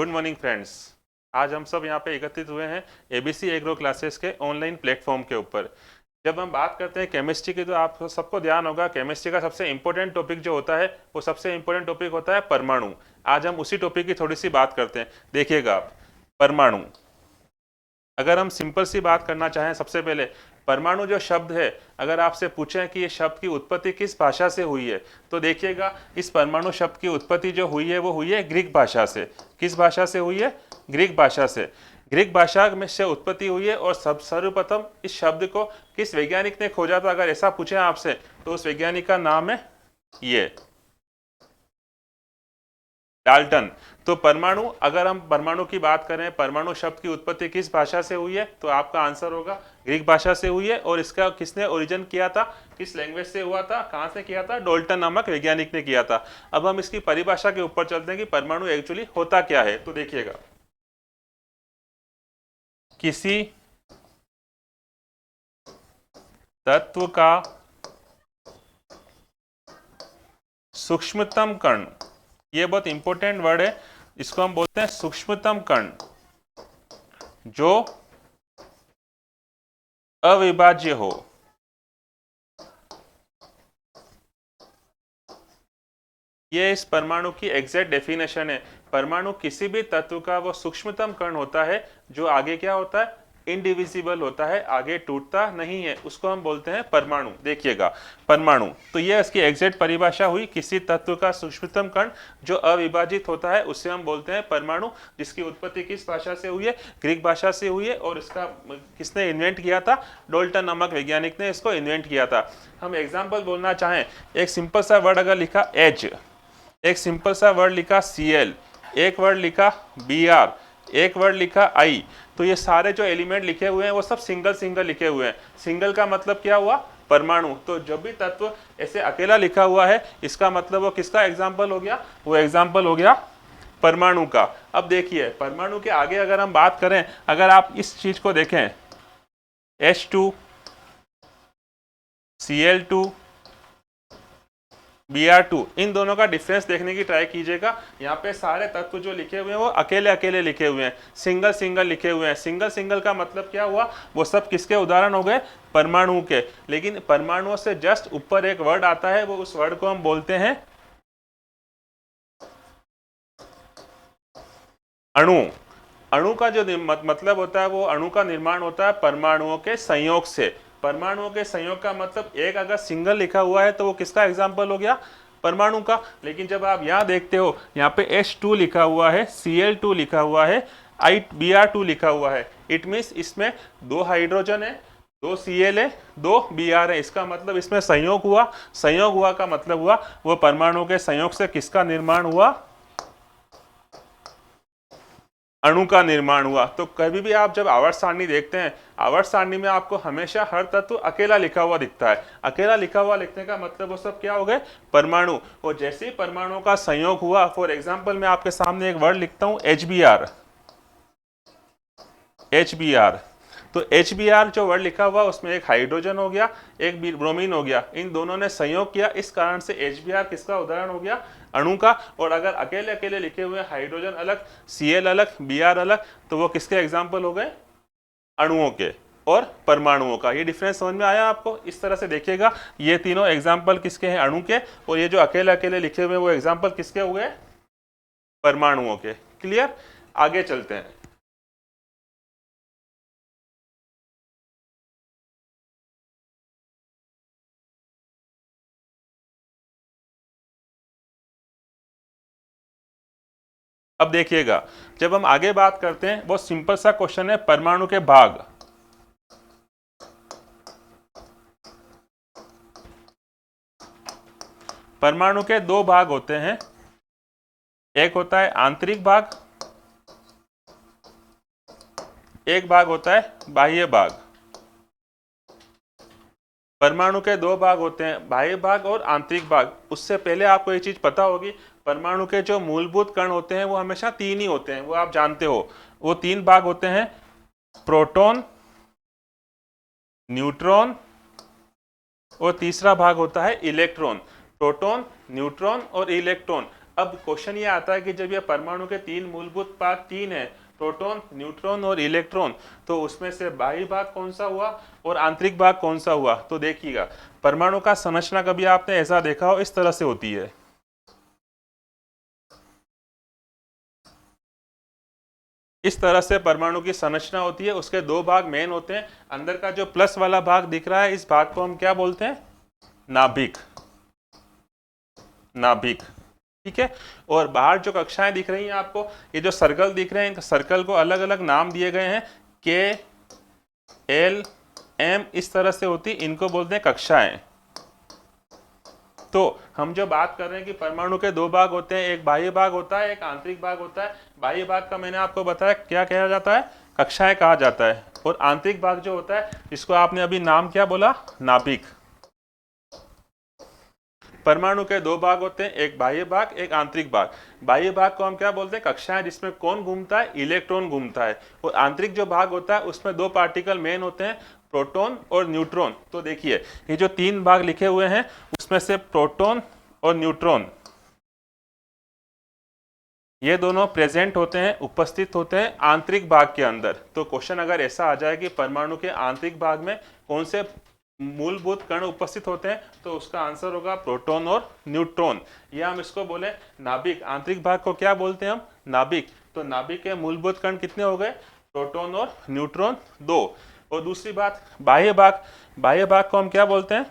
Good morning friends. आज हम सब यहाँ पे एकत्रित हुए हैं एबीसी एग्रो क्लासेस के ऑनलाइन प्लेटफॉर्म के ऊपर। जब हम बात करते हैं केमिस्ट्री की तो आप सबको ध्यान होगा केमिस्ट्री का सबसे इंपॉर्टेंट टॉपिक जो होता है वो सबसे इंपॉर्टेंट टॉपिक होता है परमाणु। आज हम उसी टॉपिक की थोड़ी सी बात करते हैं। देखिएगा आप, परमाणु, अगर हम सिंपल सी बात करना चाहें, सबसे पहले परमाणु जो शब्द है, अगर आपसे पूछें कि ये शब्द की उत्पत्ति किस भाषा से हुई है, तो देखिएगा इस परमाणु शब्द की उत्पत्ति जो हुई है वो हुई है ग्रीक भाषा से। किस भाषा से हुई है? ग्रीक भाषा से। ग्रीक भाषा में से उत्पत्ति हुई है। और सर्वप्रथम इस शब्द को किस वैज्ञानिक ने खोजा था, अगर ऐसा पूछे आपसे, तो उस वैज्ञानिक का नाम है ये डाल्टन। तो परमाणु, अगर हम परमाणु की बात करें, परमाणु शब्द की उत्पत्ति किस भाषा से हुई है, तो आपका आंसर होगा ग्रीक भाषा से हुई है। और इसका किसने ओरिजिन किया था, किस लैंग्वेज से हुआ था, कहां से किया था? डाल्टन नामक वैज्ञानिक ने किया था। अब हम इसकी परिभाषा के ऊपर चलते हैं कि परमाणु एक्चुअली होता क्या है। तो देखिएगा, किसी तत्व का सूक्ष्मतम कण, ये बहुत इंपॉर्टेंट वर्ड है, इसको हम बोलते हैं सूक्ष्मतम कण, जो अविभाज्य हो। ये इस परमाणु की एग्जैक्ट डेफिनेशन है। परमाणु किसी भी तत्व का वो सूक्ष्मतम कण होता है जो आगे क्या होता है? इनडिविजिबल होता है, आगे टूटता नहीं है, उसको हम बोलते हैं परमाणु। देखिएगा, परमाणु, तो ये इसकी एग्जैक्ट परिभाषा हुई, किसी तत्व का सूक्ष्मतम कण जो अविभाजित होता है उसे हम बोलते हैं परमाणु, जिसकी उत्पत्ति किस भाषा से हुई है? ग्रीक भाषा से हुई है। और इसका किसने इन्वेंट किया था? डाल्टन नामक वैज्ञानिक ने इसको इन्वेंट किया था। हम एग्जाम्पल बोलना चाहें, एक सिंपल सा वर्ड अगर लिखा एच, एक सिंपल सा वर्ड लिखा Cl, एक वर्ड लिखा Br, एक वर्ड लिखा I, तो ये सारे जो एलिमेंट लिखे हुए हैं वो सब सिंगल सिंगल लिखे हुए हैं। सिंगल का मतलब क्या हुआ? परमाणु। तो जब भी तत्व ऐसे अकेला लिखा हुआ है, इसका मतलब वो किसका एग्जाम्पल हो गया? वो एग्जाम्पल हो गया परमाणु का। अब देखिए, परमाणु के आगे अगर हम बात करें, अगर आप इस चीज को देखें, H2, Cl2, Br2, इन दोनों का डिफरेंस देखने की ट्राई कीजिएगा। यहाँ पे सारे तत्व जो लिखे हुए हैं वो अकेले अकेले लिखे हुए हैं, सिंगल सिंगल लिखे हुए हैं। सिंगल सिंगल का मतलब क्या हुआ? वो सब किसके उदाहरण हो गए? परमाणु के। लेकिन परमाणुओं से जस्ट ऊपर एक वर्ड आता है, वो उस वर्ड को हम बोलते हैं अणु। अणु का जो मतलब होता है, वो अणु का निर्माण होता है परमाणुओं के संयोग से। परमाणुओं के संयोग का मतलब एक अगर सिंगल लिखा हुआ है तो वो किसका एग्जाम्पल हो गया? परमाणु का। लेकिन जब आप यहाँ देखते हो, यहाँ पे H2 लिखा हुआ है, Cl2 लिखा हुआ है, Br2 लिखा हुआ है, इट मीन्स इसमें दो हाइड्रोजन है, दो Cl है, दो Br है। इसका मतलब इसमें संयोग हुआ। संयोग हुआ का मतलब हुआ वो परमाणु के संयोग से किसका निर्माण हुआ? अणु का निर्माण हुआ। तो कभी भी आप जब आवर्त सारणी देखते हैं, आवर्त सारणी में आपको हमेशा हर तत्व अकेला लिखा हुआ दिखता है। अकेला लिखा हुआ लिखने का मतलब वो सब क्या हो गए? परमाणु। और जैसे ही परमाणुओं का संयोग हुआ, फॉर एग्जांपल मैं आपके सामने एक वर्ड लिखता हूं, HBr। HBr, तो HBr जो वर्ड लिखा हुआ उसमें एक हाइड्रोजन हो गया, एक ब्रोमीन हो गया, इन दोनों ने संयोग किया, इस कारण से HBr किसका उदाहरण हो गया? अणु का। और अगर अकेले अकेले लिखे हुए हाइड्रोजन अलग, Cl अलग, Br अलग, तो वो किसके एग्जाम्पल हो गए? अणुओं के और परमाणुओं का। ये डिफरेंस समझ में आया आपको? इस तरह से देखिएगा, ये तीनों एग्जाम्पल किसके हैं? अणु के। और ये जो अकेले अकेले लिखे हुए वो एग्जाम्पल किसके हो गए? परमाणुओं के। क्लियर? आगे चलते हैं। अब देखिएगा, जब हम आगे बात करते हैं, बहुत सिंपल सा क्वेश्चन है, परमाणु के भाग। परमाणु के दो भाग होते हैं, एक होता है आंतरिक भाग, एक भाग होता है बाह्य भाग। परमाणु के दो भाग होते हैं, बाह्य भाग और आंतरिक भाग। उससे पहले आपको ये चीज पता होगी, परमाणु के जो मूलभूत कण होते हैं वो हमेशा तीन ही होते हैं, वो आप जानते हो। वो तीन भाग होते हैं, प्रोटॉन, न्यूट्रॉन और तीसरा भाग होता है इलेक्ट्रॉन। प्रोटॉन, न्यूट्रॉन और इलेक्ट्रॉन। अब क्वेश्चन ये आता है कि जब ये परमाणु के तीन मूलभूत भाग तीन है, प्रोटॉन, न्यूट्रॉन और इलेक्ट्रॉन, तो उसमें से बाह्य भाग कौन सा हुआ और आंतरिक भाग कौन सा हुआ? तो देखिएगा, परमाणु का संरचना कभी आपने ऐसा देखा हो, इस तरह से होती है। इस तरह से परमाणु की संरचना होती है। उसके दो भाग मेन होते हैं। अंदर का जो प्लस वाला भाग दिख रहा है, इस भाग को हम क्या बोलते हैं? नाभिक। नाभिक, ठीक है। और बाहर जो कक्षाएं दिख रही हैं आपको, ये जो सर्कल दिख रहे हैं, इन सर्कल को अलग अलग नाम दिए गए हैं, के, एल, एम, इस तरह से होती, इनको बोलते हैं कक्षाएं। तो हम जो बात कर रहे हैं कि परमाणु के दो भाग होते हैं, एक बाह्य भाग होता है, एक आंतरिक भाग होता है। बाह्य भाग का मैंने आपको बताया क्या कहा जाता है? कक्षाएं कहा जाता है। और आंतरिक भाग जो होता है, इसको आपने अभी नाम क्या बोला? नाभिक। परमाणु के दो भाग होते हैं, एक बाह्य भाग, एक आंतरिक भाग। बाह्य भाग को हम क्या बोलते हैं? कक्षाएं, जिसमें कौन घूमता है? इलेक्ट्रॉन घूमता है। और आंतरिक जो भाग होता है, उसमें दो पार्टिकल मेन होते हैं, प्रोटॉन और न्यूट्रॉन। तो देखिए, ये जो तीन भाग लिखे हुए हैं, उसमें से प्रोटॉन और न्यूट्रॉन, ये दोनों प्रेजेंट होते हैं, उपस्थित होते हैं आंतरिक भाग के अंदर। तो क्वेश्चन अगर ऐसा आ जाए कि परमाणु के आंतरिक भाग में कौन से मूलभूत कण उपस्थित होते हैं, तो उसका आंसर होगा प्रोटॉन और न्यूट्रॉन। या हम इसको बोले नाभिक। आंतरिक भाग को क्या बोलते हैं हम? नाभिक। तो नाभिक के मूलभूत कण कितने हो गए? प्रोटॉन और न्यूट्रॉन, दो। और दूसरी बात, बाह्य भाग। बाह्य भाग को हम क्या बोलते हैं?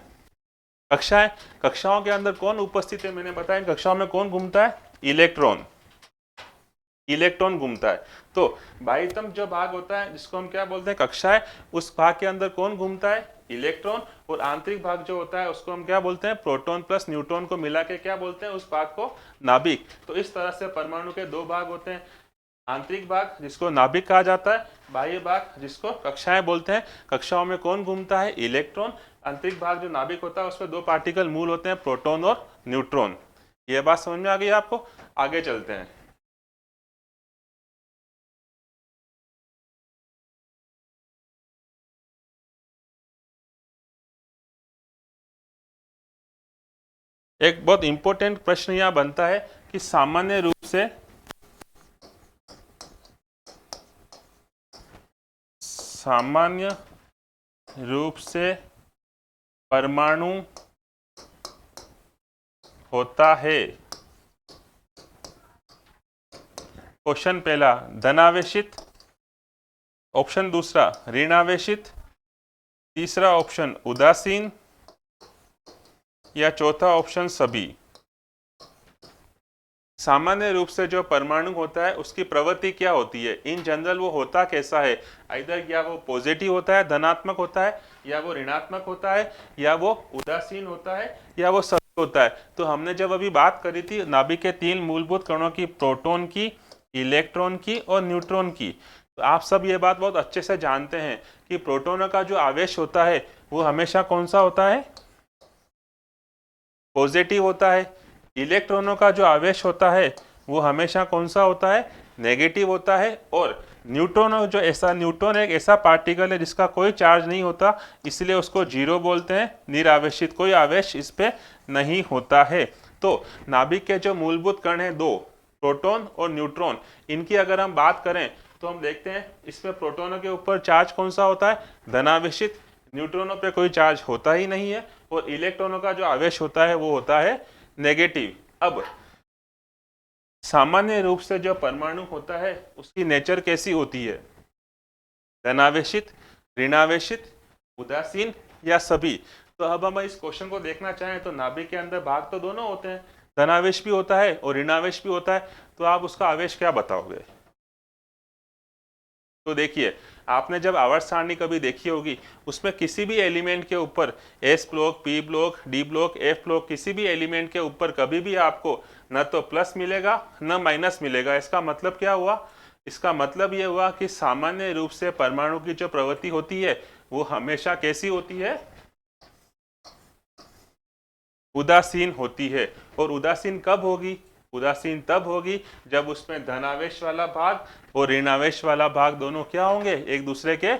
कक्षाएं। कक्षाओं के अंदर कौन उपस्थित है? मैंने बताया, कक्षाओं में कौन घूमता है? इलेक्ट्रॉन। इलेक्ट्रॉन घूमता है। तो बाह्यतम जो भाग होता है, जिसको हम क्या बोलते हैं? कक्षाएं, उस भाग के अंदर कौन घूमता है? इलेक्ट्रॉन। और आंतरिक भाग जो होता है, उसको हम क्या बोलते हैं? प्रोटॉन प्लस न्यूट्रॉन को मिला के क्या बोलते हैं? उस भाग को नाभिक। तो इस तरह से परमाणु के दो भाग होते हैं, आंतरिक भाग जिसको नाभिक कहा जाता है, बाह्य भाग जिसको कक्षाएं बोलते हैं। कक्षाओं में कौन घूमता है? इलेक्ट्रॉन। आंतरिक भाग जो नाभिक होता है, उसमें दो पार्टिकल मूल होते हैं, प्रोटॉन और न्यूट्रॉन। ये बात समझ में आ गई आपको? आगे चलते हैं। एक बहुत इंपॉर्टेंट प्रश्न यहां बनता है कि सामान्य रूप से परमाणु होता है। क्वेश्चन पहला, धनावेशित। ऑप्शन दूसरा, ऋणावेशित। तीसरा ऑप्शन, उदासीन। या चौथा ऑप्शन, सभी। सामान्य रूप से जो परमाणु होता है, उसकी प्रवृत्ति क्या होती है? इन जनरल वो होता कैसा है? इधर या वो पॉजिटिव होता है, धनात्मक होता है, या वो ऋणात्मक होता है, या वो उदासीन होता है, या वो सभी होता है। तो हमने जब अभी बात करी थी नाभिक के तीन मूलभूत कणों की, प्रोटॉन की, इलेक्ट्रॉन की और न्यूट्रॉन की, तो आप सब ये बात बहुत अच्छे से जानते हैं कि प्रोटॉनों का जो आवेश होता है, वो हमेशा कौन सा होता है? पॉजिटिव होता है। इलेक्ट्रॉनों का जो आवेश होता है, वो हमेशा कौन सा होता है? नेगेटिव होता है। और न्यूट्रॉन न्यूट्रॉन एक ऐसा पार्टिकल है जिसका कोई चार्ज नहीं होता, इसलिए उसको जीरो बोलते हैं, निरावेशित। कोई आवेश इस पे नहीं होता है। तो नाभिक के जो मूलभूत कण हैं दो, प्रोटॉन और न्यूट्रॉन, इनकी अगर हम बात करें तो हम देखते हैं इसमें प्रोटॉनों के ऊपर चार्ज कौन सा होता है? धनावेशित। न्यूट्रॉनों पे कोई चार्ज होता ही नहीं है। और इलेक्ट्रॉनों का जो आवेश होता है, वो होता है नेगेटिव। अब सामान्य रूप से जो परमाणु होता है, उसकी नेचर कैसी होती है? धनावेशित, ऋणावेशित, उदासीन या सभी। तो अब हम इस क्वेश्चन को देखना चाहें तो नाभिक के अंदर भाग तो दोनों होते हैं, धनावेश भी होता है और ऋणावेश भी होता है। तो आप उसका आवेश क्या बताओगे? तो देखिए, आपने जब आवर्त सारणी कभी देखी होगी, उसमें किसी भी एलिमेंट के ऊपर S block, P block, D block, F block, किसी भी एलिमेंट के ऊपर कभी भी आपको न तो प्लस मिलेगा न माइनस मिलेगा। इसका मतलब क्या हुआ? इसका मतलब ये हुआ कि सामान्य रूप से परमाणु की जो प्रवृत्ति होती है, वो हमेशा कैसी होती है? उदासीन होती है। और उदासीन कब होगी? उदासीन तब होगी जब उसमें धनावेश वाला भाग और ऋणावेश वाला भाग दोनों क्या होंगे? एक दूसरे के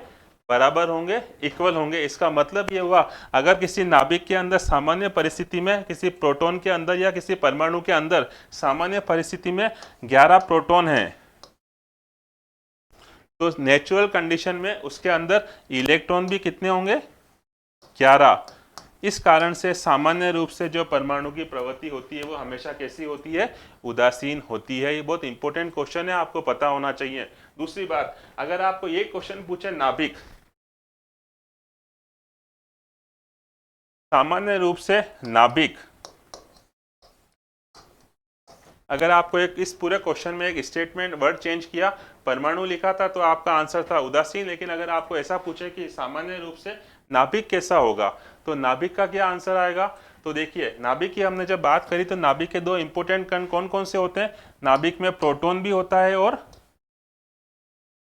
बराबर होंगे, इक्वल होंगे। इसका मतलब ये हुआ अगर किसी नाभिक के अंदर सामान्य परिस्थिति में किसी प्रोटॉन के अंदर या किसी परमाणु के अंदर सामान्य परिस्थिति में 11 प्रोटॉन हैं, तो नेचुरल कंडीशन में उसके अंदर इलेक्ट्रॉन भी कितने होंगे? 11। इस कारण से सामान्य रूप से जो परमाणु की प्रवृत्ति होती है वो हमेशा कैसी होती है? उदासीन होती है। ये बहुत इंपॉर्टेंट क्वेश्चन है, आपको पता होना चाहिए। दूसरी बात, अगर आपको ये क्वेश्चन पूछे नाभिक, सामान्य रूप से नाभिक, अगर आपको एक इस पूरे क्वेश्चन में एक स्टेटमेंट वर्ड चेंज किया, परमाणु लिखा था तो आपका आंसर था उदासीन, लेकिन अगर आपको ऐसा पूछे कि सामान्य रूप से नाभिक कैसा होगा, तो नाभिक का क्या आंसर आएगा? तो देखिए, नाभिक की हमने जब बात करी तो नाभिक के दो इंपॉर्टेंट कण कौन कौन से होते हैं? नाभिक में प्रोटॉन भी होता है और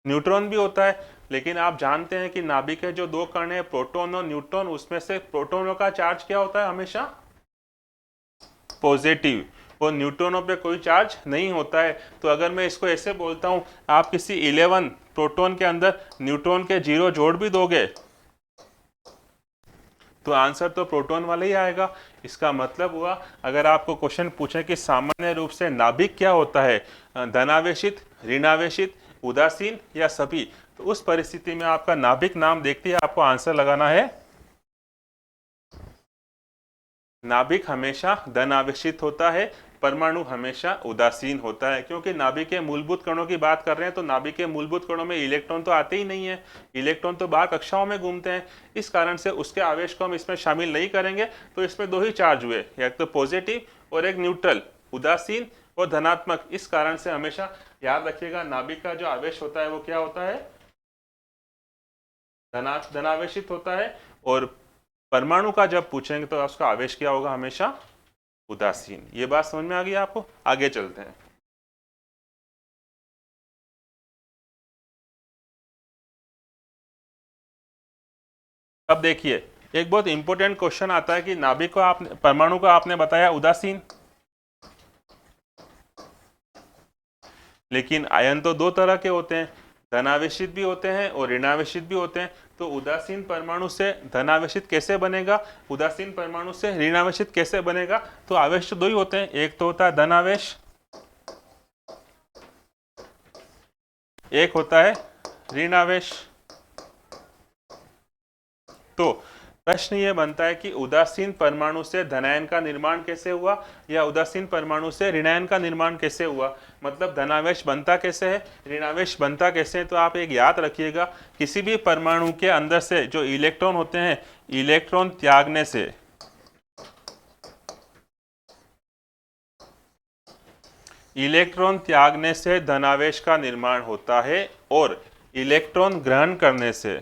न्यूट्रॉन भी होता है। लेकिन आप जानते हैं कि नाभिक के जो दो कण है, प्रोटॉन और न्यूट्रॉन, उसमें से प्रोटॉनों का चार्ज क्या होता है? हमेशा पॉजिटिव, और न्यूट्रॉनों पे कोई चार्ज नहीं होता है। तो अगर मैं इसको ऐसे बोलता हूं, आप किसी 11 प्रोटॉन के अंदर न्यूट्रॉन के 0 जोड़ भी दोगे तो आंसर तो प्रोटॉन वाला ही आएगा। इसका मतलब हुआ अगर आपको क्वेश्चन पूछे कि सामान्य रूप से नाभिक क्या होता है, धनावेशित, ऋणावेशित, उदासीन या सभी, तो उस परिस्थिति में आपका नाभिक नाम देखते ही आपको आंसर लगाना है नाभिक हमेशा धनावेशित होता है, परमाणु हमेशा उदासीन होता है। क्योंकि नाभिक के मूलभूत कणों की बात कर रहे हैं तो नाभिक के मूलभूत कणों में इलेक्ट्रॉन तो आते ही नहीं है, इलेक्ट्रॉन तो बाहर कक्षाओं में घूमते हैं। इस कारण से उसके आवेश को हम इसमें शामिल नहीं करेंगे। तो इसमें दो ही चार्ज हुए, एक तो पॉजिटिव और एक न्यूट्रल, उदासीन और धनात्मक। इस कारण से हमेशा याद रखिएगा नाभिक का जो आवेश होता है वो क्या होता है? धनावेशित होता है। और परमाणु का जब पूछेंगे तो उसका आवेश क्या होगा? हमेशा उदासीन। ये बात समझ में आ गई आपको? आगे चलते हैं। अब देखिए, एक बहुत इंपॉर्टेंट क्वेश्चन आता है कि नाभिक को आपने, परमाणु को आपने बताया उदासीन, लेकिन आयन तो दो तरह के होते हैं, धनावेशित भी होते हैं और ऋणावेशित भी होते हैं। तो उदासीन परमाणु से धनावेशित कैसे बनेगा, उदासीन परमाणु से ऋणावेशित कैसे बनेगा? तो आवेश तो दो ही होते हैं, एक तो होता है धनावेश, एक होता है ऋणावेश। तो प्रश्न ये बनता है कि उदासीन परमाणु से धनायन का निर्माण कैसे हुआ या उदासीन परमाणु से ऋणायन का निर्माण कैसे हुआ? मतलब धनावेश बनता कैसे है, ऋणावेश बनता कैसे है? तो आप एक याद रखिएगा, किसी भी परमाणु के अंदर से जो इलेक्ट्रॉन होते हैं, इलेक्ट्रॉन त्यागने से, इलेक्ट्रॉन त्यागने से धनावेश का निर्माण होता है और इलेक्ट्रॉन ग्रहण करने से,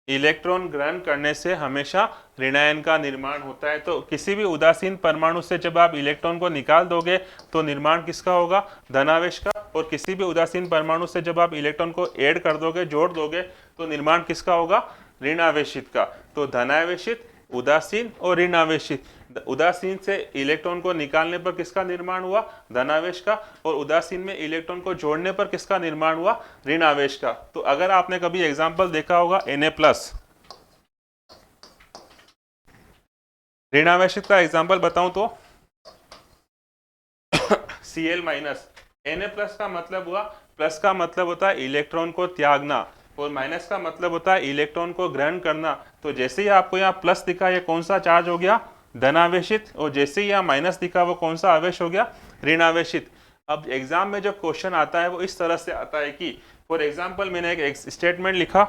इलेक्ट्रॉन ग्रहण करने से हमेशा ऋणायन का निर्माण होता है। तो किसी भी उदासीन परमाणु से जब आप इलेक्ट्रॉन को निकाल दोगे तो निर्माण किसका होगा? धनावेश का। और किसी भी उदासीन परमाणु से जब आप इलेक्ट्रॉन को ऐड कर दोगे, जोड़ दोगे, तो निर्माण किसका होगा? ऋणावेशित का। तो धनावेशित, उदासीन और ऋणावेशित। उदासीन से इलेक्ट्रॉन को निकालने पर किसका निर्माण हुआ? धनावेश का। और उदासीन में इलेक्ट्रॉन को जोड़ने पर किसका निर्माण हुआ? ऋणावेश का। तो अगर आपने कभी एग्जांपल देखा होगा Na+, ऋणावेशित का एग्जांपल बताऊं तो Cl-, Na+ का मतलब हुआ, प्लस का मतलब होता है इलेक्ट्रॉन को त्यागना और माइनस का मतलब होता है इलेक्ट्रॉन को ग्रहण करना। तो जैसे ही आपको यहाँ प्लस दिखा, ये कौन सा चार्ज हो गया? धनावेशित। और जैसे ही यहाँ माइनस दिखा, वो कौन सा आवेश हो गया? ऋणावेशित। अब एग्जाम में जब क्वेश्चन आता है वो इस तरह से आता है कि फॉर एग्जाम्पल मैंने एक स्टेटमेंट लिखा,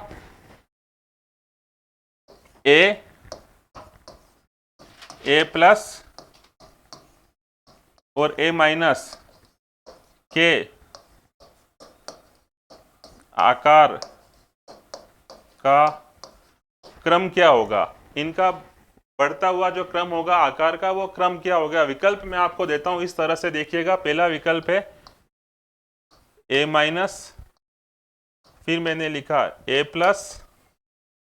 A+ और A- के आकार का क्रम क्या होगा? इनका बढ़ता हुआ जो क्रम होगा आकार का, वो क्रम क्या होगा? विकल्प मैं आपको देता हूं, इस तरह से देखिएगा। पहला विकल्प है A-, फिर मैंने लिखा A+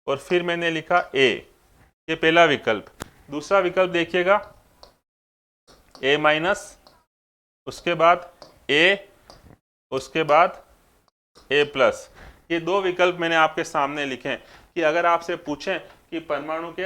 और फिर मैंने लिखा A। ये पहला विकल्प। दूसरा विकल्प देखिएगा A-, उसके बाद ए, उसके बाद ए प्लस। ये दो विकल्प मैंने आपके सामने लिखे हैं कि अगर आपसे पूछें कि परमाणु के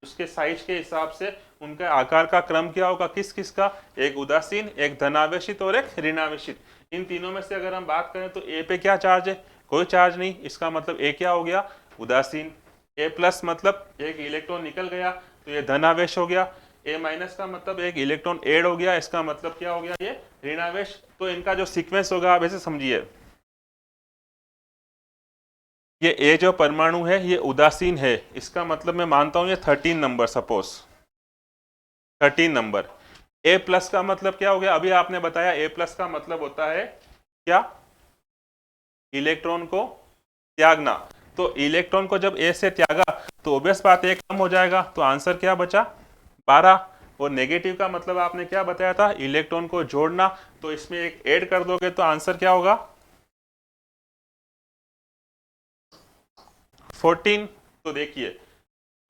उसके साइज के हिसाब से उनका आकार का क्रम क्या होगा, किस किस का, एक उदासीन, एक धनावेशित और एक ऋणावेशित। इन तीनों में से अगर हम बात करें तो ए पे क्या चार्ज है, कोई चार्ज नहीं, इसका मतलब ए क्या हो गया, उदासीन। ए प्लस मतलब एक इलेक्ट्रॉन निकल गया तो ये धनावेश हो गया। ए माइनस का मतलब एक इलेक्ट्रॉन ऐड हो गया, इसका मतलब क्या हो गया, ये ऋणावेश। तो इनका जो सीक्वेंस होगा आप ऐसे समझिए, ये ए जो परमाणु है ये उदासीन है, इसका मतलब मैं मानता हूं ये 13 नंबर, सपोज 13 नंबर। ए प्लस का मतलब क्या हो गया, अभी आपने बताया ए प्लस का मतलब होता है क्या, इलेक्ट्रॉन को त्यागना। तो इलेक्ट्रॉन को जब ए से त्यागा तो ऑब्वियस बात है कम हो जाएगा, तो आंसर क्या बचा, 12। और नेगेटिव का मतलब आपने क्या बताया था, इलेक्ट्रॉन को जोड़ना, तो इसमें एक ऐड कर दोगे तो आंसर क्या होगा, 14। तो देखिए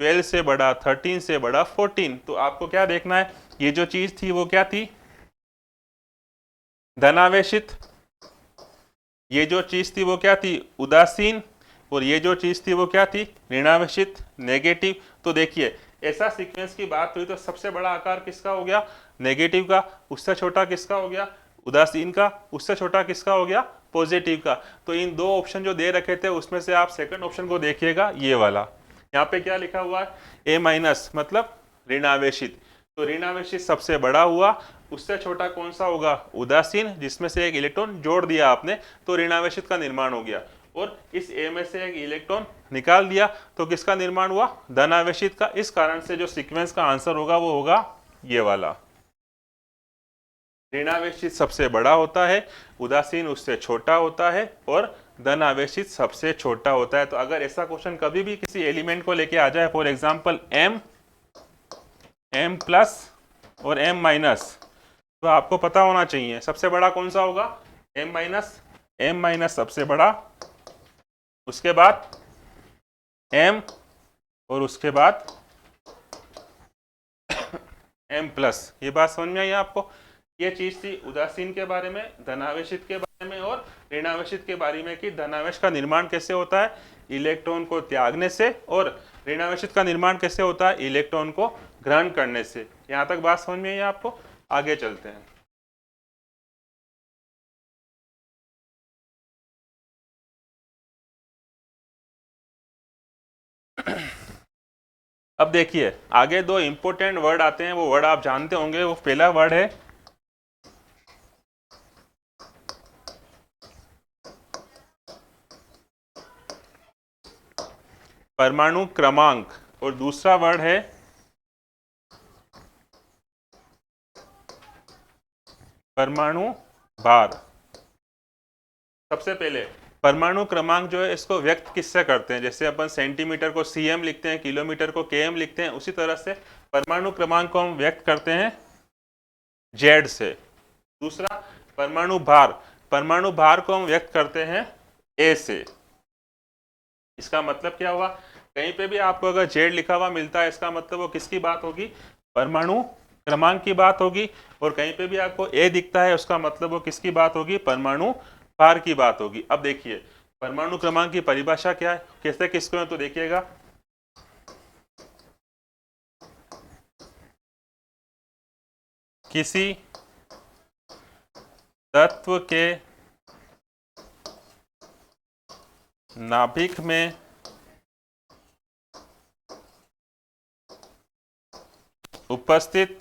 12 से बड़ा, 13 से बड़ा 14। तो आपको क्या देखना है, ये जो चीज थी वो क्या थी, धनावेशित, ये जो चीज थी वो क्या थी, उदासीन, और ये जो चीज थी वो क्या थी, ऋणावेशित, नेगेटिव। तो देखिए ऐसा सीक्वेंस की बात हुई तो सबसे बड़ा आकार किसका हो गया, नेगेटिव का, उससे छोटा किसका हो गया, उदासीन का, उससे छोटा किसका हो गया, पॉजिटिव का। तो इन दो ऑप्शन जो दे रखे थे उसमें से आप सेकंड ऑप्शन को देखिएगा, ये वाला। यहाँ पे क्या लिखा हुआ है, ए माइनस मतलब ऋणावेशित। तो ऋणावेशित सबसे बड़ा हुआ, उससे छोटा कौन सा होगा, उदासीन, जिसमें से एक इलेक्ट्रॉन जोड़ दिया आपने तो ऋणावेशित का निर्माण हो गया। और इस ए में से एक इलेक्ट्रॉन निकाल दिया तो किसका निर्माण हुआ, धनावेशित का। इस कारण से जो सीक्वेंस का आंसर होगा वो होगा ये वाला, ऋणावेशित सबसे बड़ा होता है, उदासीन उससे छोटा होता है, और धनावेशित सबसे छोटा होता है। तो अगर ऐसा क्वेश्चन कभी भी किसी एलिमेंट को लेके आ जाए, फॉर एग्जांपल एम प्लस और एम माइनस, तो आपको पता होना चाहिए सबसे बड़ा कौन सा होगा, एम माइनस सबसे बड़ा, उसके बाद एम, और उसके बाद एम प्लस। ये बात समझ में आई आपको। ये चीज थी उदासीन के बारे में, धनावेशित के बारे में और ऋणावेशित के बारे में कि धनावेश का निर्माण कैसे होता है, इलेक्ट्रॉन को त्यागने से, और ऋणावेशित का निर्माण कैसे होता है, इलेक्ट्रॉन को ग्रहण करने से। यहाँ तक बात समझ में आई आपको, आगे चलते हैं। अब देखिए आगे दो इंपॉर्टेंट वर्ड आते हैं, वो वर्ड आप जानते होंगे। वो पहला वर्ड है परमाणु क्रमांक, और दूसरा वर्ड है परमाणु भार। सबसे पहले परमाणु क्रमांक जो है इसको व्यक्त किससे करते हैं, जैसे अपन सेंटीमीटर को सीएम लिखते हैं, किलोमीटर को केएम लिखते हैं, उसी तरह से परमाणु क्रमांक को हम व्यक्त करते हैं जेड से। दूसरा परमाणु भार को हम व्यक्त करते हैं ए से। इसका मतलब क्या हुआ, कहीं पे भी आपको अगर जेड लिखा हुआ मिलता है इसका मतलब वो किसकी बात होगी, परमाणु क्रमांक की बात होगी। और कहीं पे भी आपको ए दिखता है उसका मतलब वो किसकी बात होगी, परमाणु भार की बात होगी। अब देखिए परमाणु क्रमांक की परिभाषा क्या है, कैसे किसको है, तो देखिएगा किसी तत्व के नाभिक में उपस्थित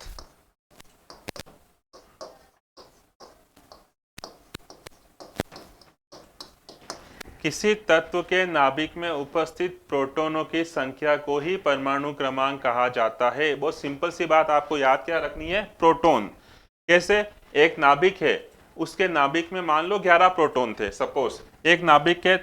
किसी तत्व के नाभिक में उपस्थित प्रोटॉनों की संख्या को ही परमाणु क्रमांक कहा जाता है। बहुत सिंपल सी बात आपको याद क्या रखनी है, प्रोटॉन। कैसे, एक नाभिक है, उसके नाभिक में मान लो 11 प्रोटॉन थे, सपोज एक नाभिक के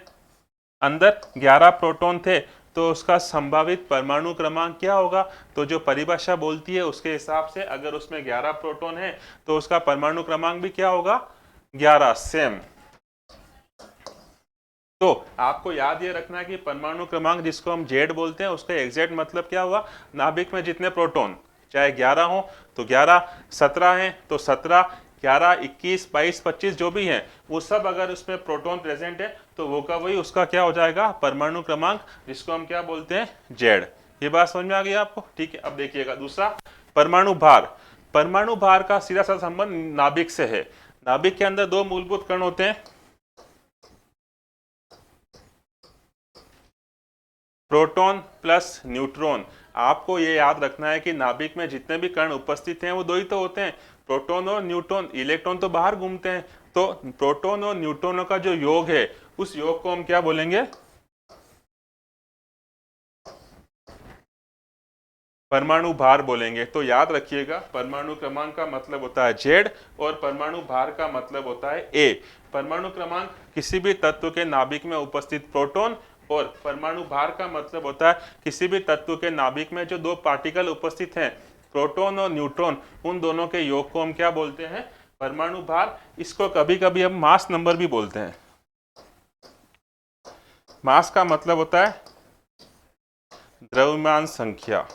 अंदर 11 प्रोटॉन थे, तो उसका संभावित परमाणु क्रमांक क्या होगा, तो जो परिभाषा बोलती है उसके हिसाब से अगर उसमें 11 प्रोटॉन है तो उसका परमाणु क्रमांक भी क्या होगा, 11 सेम। तो आपको याद ये रखना है कि परमाणु क्रमांक जिसको हम जेड बोलते हैं उसका एग्जैक्ट मतलब क्या हुआ, नाभिक में जितने प्रोटॉन चाहे 11 हो तो 11, 17 हैं तो 17, 11, 21, 22, 25 जो भी हैं वो सब अगर उसमें प्रोटॉन प्रेजेंट है तो वो का वही उसका क्या हो जाएगा, परमाणु क्रमांक, जिसको हम क्या बोलते हैं, जेड। ये बात समझ में आ गई आपको? ठीक है। अब देखिएगा दूसरा, परमाणु भार। परमाणु भार का सीधा सा संबंध नाभिक से है। नाभिक के अंदर दो मूलभूत कण होते हैं, प्रोटॉन प्लस न्यूट्रॉन। आपको ये याद रखना है कि नाभिक में जितने भी कण उपस्थित हैं वो दो ही तो होते हैं, प्रोटॉन और न्यूट्रॉन। इलेक्ट्रॉन तो बाहर घूमते हैं, तो प्रोटॉन और न्यूट्रॉनों का जो योग है उस योग को हम क्या बोलेंगे, परमाणु भार बोलेंगे। तो याद रखिएगा, परमाणु क्रमांक का मतलब होता है जेड और परमाणु भार का मतलब होता है ए। परमाणु क्रमांक किसी भी तत्व के नाभिक में उपस्थित प्रोटॉन, और परमाणु भार का मतलब होता है किसी भी तत्व के नाभिक में जो दो पार्टिकल उपस्थित हैं, प्रोटॉन और न्यूट्रॉन, उन दोनों के योग को हम क्या बोलते हैं, परमाणु भार। इसको कभी कभी हम मास नंबर भी बोलते हैं। मास का मतलब होता है द्रव्यमान संख्या।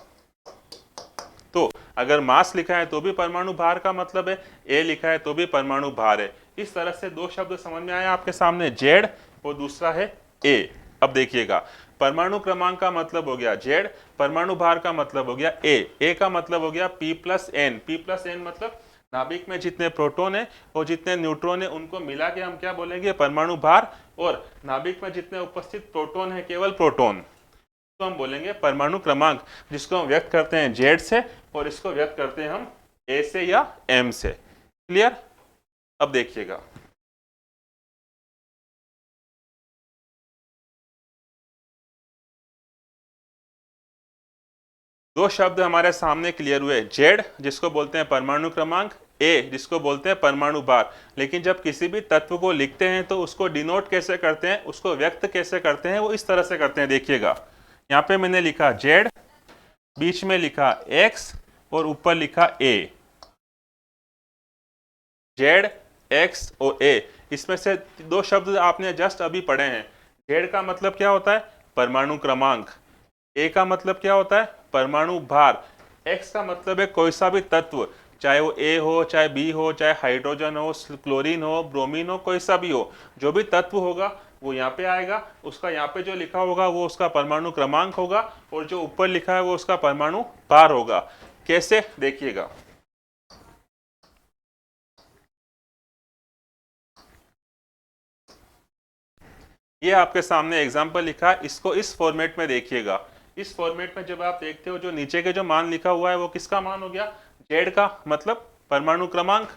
तो अगर मास लिखा है तो भी परमाणु भार का मतलब है, ए लिखा है तो भी परमाणु भार है। इस तरह से दो शब्द समझ में आया आपके सामने, जेड और दूसरा है ए। अब देखिएगा, परमाणु क्रमांक का मतलब हो गया जेड, परमाणु भार का मतलब हो गया ए का मतलब हो गया P plus N. P plus N मतलब नाभिक में जितने प्रोटॉन है और जितने न्यूट्रॉन है उनको मिला के हम क्या बोलेंगे, परमाणु भार। और नाभिक में जितने उपस्थित प्रोटॉन है, केवल प्रोटॉन, तो हम बोलेंगे परमाणु क्रमांक, जिसको हम व्यक्त करते हैं जेड से और इसको व्यक्त करते हैं हम ए से या एम से। क्लियर? अब देखिएगा, दो शब्द हमारे सामने क्लियर हुए, जेड जिसको बोलते हैं परमाणु क्रमांक, ए जिसको बोलते हैं परमाणु भार। लेकिन जब किसी भी तत्व को लिखते हैं तो उसको डिनोट कैसे करते हैं, उसको व्यक्त कैसे करते हैं, वो इस तरह से करते हैं। देखिएगा, यहाँ पे मैंने लिखा जेड, बीच में लिखा एक्स और ऊपर लिखा ए। जेड, एक्स और ए, इसमें से दो शब्द आपने जस्ट अभी पढ़े हैं। जेड का मतलब क्या होता है, परमाणु क्रमांक। ए का मतलब क्या होता है, परमाणु भार। एक्स का मतलब है कोई सा भी तत्व, चाहे वो ए हो, चाहे बी हो, चाहे हाइड्रोजन हो, क्लोरीन हो, ब्रोमीन हो, कोई सा भी हो, जो भी तत्व होगा वो यहाँ पे आएगा। उसका यहाँ पे जो लिखा होगा वो उसका परमाणु क्रमांक होगा, और जो ऊपर लिखा है वो उसका परमाणु भार होगा। कैसे, देखिएगा, ये आपके सामने एग्जाम्पल लिखा है, इसको इस फॉर्मेट में देखिएगा। इस फॉर्मेट में जब आप देखते हो, जो नीचे के जो मान लिखा हुआ है वो किसका मान हो गया, जेड का मतलब परमाणु क्रमांक।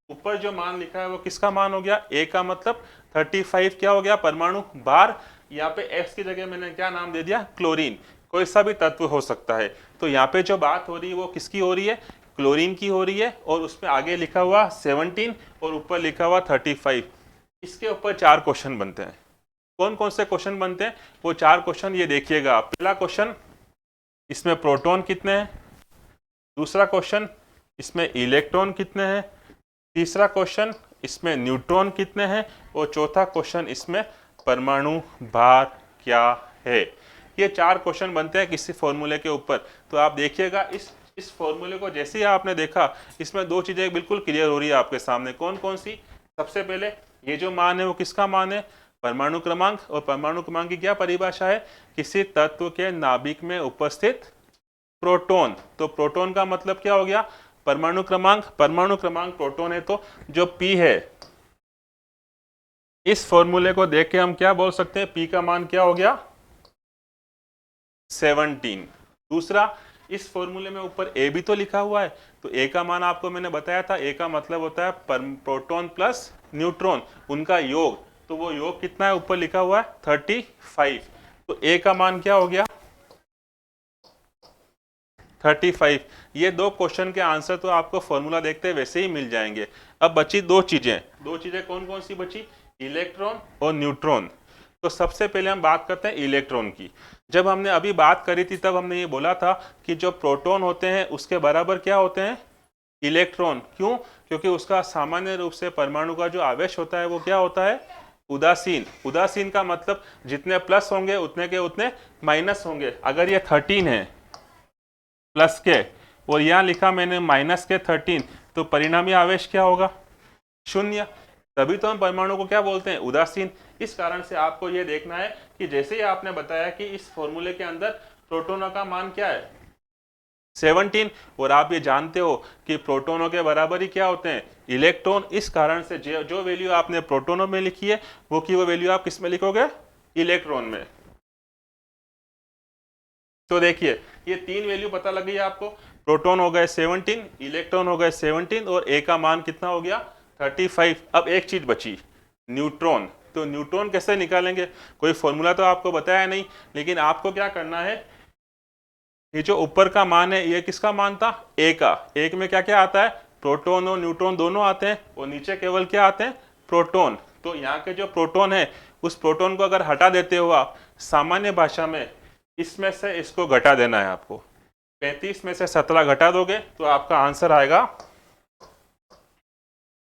ऊपर जो मान लिखा है वो किसका मान हो गया, ए का मतलब 35 क्या हो गया, परमाणु भार। यहाँ पे एक्स की जगह मैंने क्या नाम दे दिया, क्लोरीन। कोई सा भी तत्व हो सकता है। तो यहाँ पे जो बात हो रही है वो किसकी हो रही है, क्लोरीन की हो रही है, और उसमें आगे लिखा हुआ 17 और ऊपर लिखा हुआ 35। इसके ऊपर 4 क्वेश्चन बनते हैं। कौन कौन से क्वेश्चन बनते हैं, वो 4 क्वेश्चन ये देखिएगा। पहला क्वेश्चन, इसमें प्रोटॉन कितने हैं। दूसरा क्वेश्चन, इसमें इलेक्ट्रॉन कितने हैं। तीसरा क्वेश्चन, इसमें न्यूट्रॉन कितने हैं। और चौथा क्वेश्चन, इसमें परमाणु भार क्या है। ये 4 क्वेश्चन बनते हैं किसी फॉर्मूले के ऊपर। तो आप देखिएगा, इस फॉर्मूले को जैसे ही आपने देखा, इसमें 2 चीजें बिल्कुल क्लियर हो रही है आपके सामने। कौन कौन सी, सबसे पहले ये जो मान है वो किसका मान है, परमाणु क्रमांक। और परमाणु क्रमांक की क्या परिभाषा है, किसी तत्व के नाभिक में उपस्थित प्रोटॉन। तो प्रोटॉन का मतलब क्या हो गया, परमाणु क्रमांक। परमाणु क्रमांक प्रोटॉन है, तो जो P है, इस फॉर्मूले को देख के हम क्या बोल सकते हैं, P का मान क्या हो गया, 17। दूसरा, इस फॉर्मूले में ऊपर A भी तो लिखा हुआ है, तो A का मान आपको मैंने बताया था, A का मतलब होता है प्रोटॉन प्लस न्यूट्रॉन, उनका योग। तो वो योग कितना है, ऊपर लिखा हुआ है 35। तो A का मान क्या हो गया, 35। ये 2 क्वेश्चन के आंसर तो आपको फॉर्मूला देखते वैसे ही मिल जाएंगे। अब बची 2 चीजें कौन कौन सी बची, इलेक्ट्रॉन और न्यूट्रॉन। तो सबसे पहले हम बात करते हैं इलेक्ट्रॉन की। जब हमने अभी बात करी थी तब हमने ये बोला था कि जो प्रोटॉन होते हैं उसके बराबर क्या होते हैं, इलेक्ट्रॉन। क्यों, क्योंकि उसका सामान्य रूप से परमाणु का जो आवेश होता है वो क्या होता है, उदासीन। उदासीन का मतलब जितने प्लस होंगे उतने के उतने माइनस होंगे। अगर ये 13 है प्लस के, और यहाँ लिखा मैंने माइनस के 13, तो परिणामी आवेश क्या होगा, शून्य। तभी तो हम परमाणु को क्या बोलते हैं, उदासीन। इस कारण से आपको यह देखना है कि जैसे ही आपने बताया कि इस फॉर्मूले के अंदर प्रोटोनों का मान क्या है 17, और आप ये जानते हो कि प्रोटोनों के बराबर ही क्या होते हैं, इलेक्ट्रॉन। इस कारण से जो वैल्यू आपने प्रोटोनों में लिखी है वो वैल्यू आप किस में लिखोगे, इलेक्ट्रॉन में। तो देखिए ये 3 वैल्यू पता लग गई आपको, प्रोटॉन हो गए 17, इलेक्ट्रॉन हो गए 17 और ए का मान कितना हो गया 35। अब एक चीज बची, न्यूट्रॉन। तो न्यूट्रॉन कैसे निकालेंगे, कोई फॉर्मूला तो आपको बताया नहीं, लेकिन आपको क्या करना है, ये जो ऊपर का मान है ये किसका मान था, ए का। एक में क्या क्या आता है, प्रोटॉन और न्यूट्रॉन दोनों आते हैं, और नीचे केवल क्या आते हैं, प्रोटॉन। तो यहाँ के जो प्रोटॉन है उस प्रोटॉन को अगर हटा देते हो आप, सामान्य भाषा में इसमें से इसको घटा देना है आपको। 35 में से 17 घटा दोगे तो आपका आंसर आएगा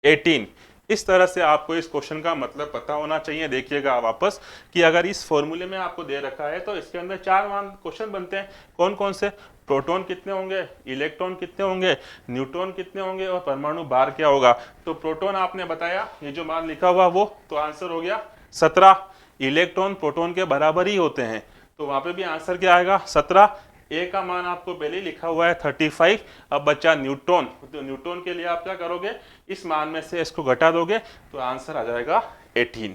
18। इस तरह से आपको इस क्वेश्चन का मतलब पता होना चाहिए। देखिएगा वापस कि अगर इस फॉर्मूले में आपको दे रखा है तो इसके अंदर 4 मान क्वेश्चन बनते हैं। कौन कौन से, प्रोटॉन कितने होंगे, इलेक्ट्रॉन कितने होंगे, न्यूट्रॉन कितने होंगे और परमाणु भार क्या होगा। तो प्रोटॉन आपने बताया, ये जो मान लिखा हुआ वो, तो आंसर हो गया 17। इलेक्ट्रॉन प्रोटॉन के बराबर ही होते हैं, तो वहां पे भी आंसर क्या आएगा 17। ए का मान आपको पहले ही लिखा हुआ है 35। अब बच्चा न्यूट्रॉन, तो न्यूट्रॉन के लिए आप क्या करोगे, इस मान में से इसको घटा दोगे तो आंसर आ जाएगा 18।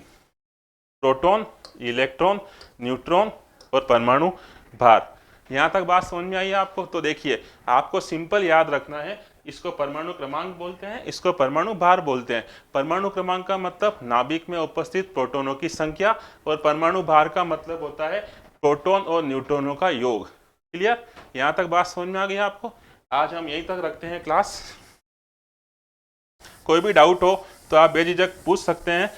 प्रोटॉन, इलेक्ट्रॉन, न्यूट्रॉन और परमाणु भार। यहाँ तक बात समझ में आई आपको। तो देखिए आपको सिंपल याद रखना है, इसको परमाणु क्रमांक बोलते हैं, इसको परमाणु भार बोलते हैं। परमाणु क्रमांक का मतलब नाभिक में उपस्थित प्रोटॉनों की संख्या, और परमाणु भार का मतलब होता है प्रोटॉन और न्यूट्रॉनों का योग। क्लियर, यहां तक बात समझ में आ गई आपको। आज हम यहीं तक रखते हैं क्लास। कोई भी डाउट हो तो आप बेझिझक पूछ सकते हैं।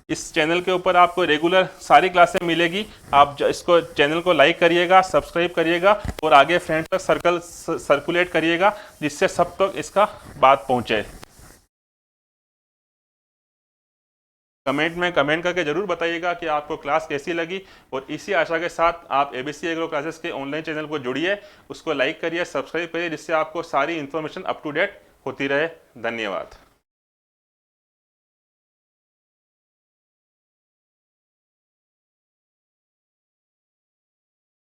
इस चैनल के ऊपर आपको रेगुलर सारी क्लासें मिलेगी। आप इसको चैनल को लाइक करिएगा, सब्सक्राइब करिएगा और आगे फ्रेंड्स तक सर्कुलेट करिएगा, जिससे सब तक इसका बात पहुंचे। कमेंट में कमेंट करके जरूर बताइएगा कि आपको क्लास कैसी लगी, और इसी आशा के साथ आप एबीसी एग्रो क्लासेस के ऑनलाइन चैनल को जुड़िए, उसको लाइक करिए, सब्सक्राइब करिए, जिससे आपको सारी इन्फॉर्मेशन अप टू डेट होती रहे। धन्यवाद।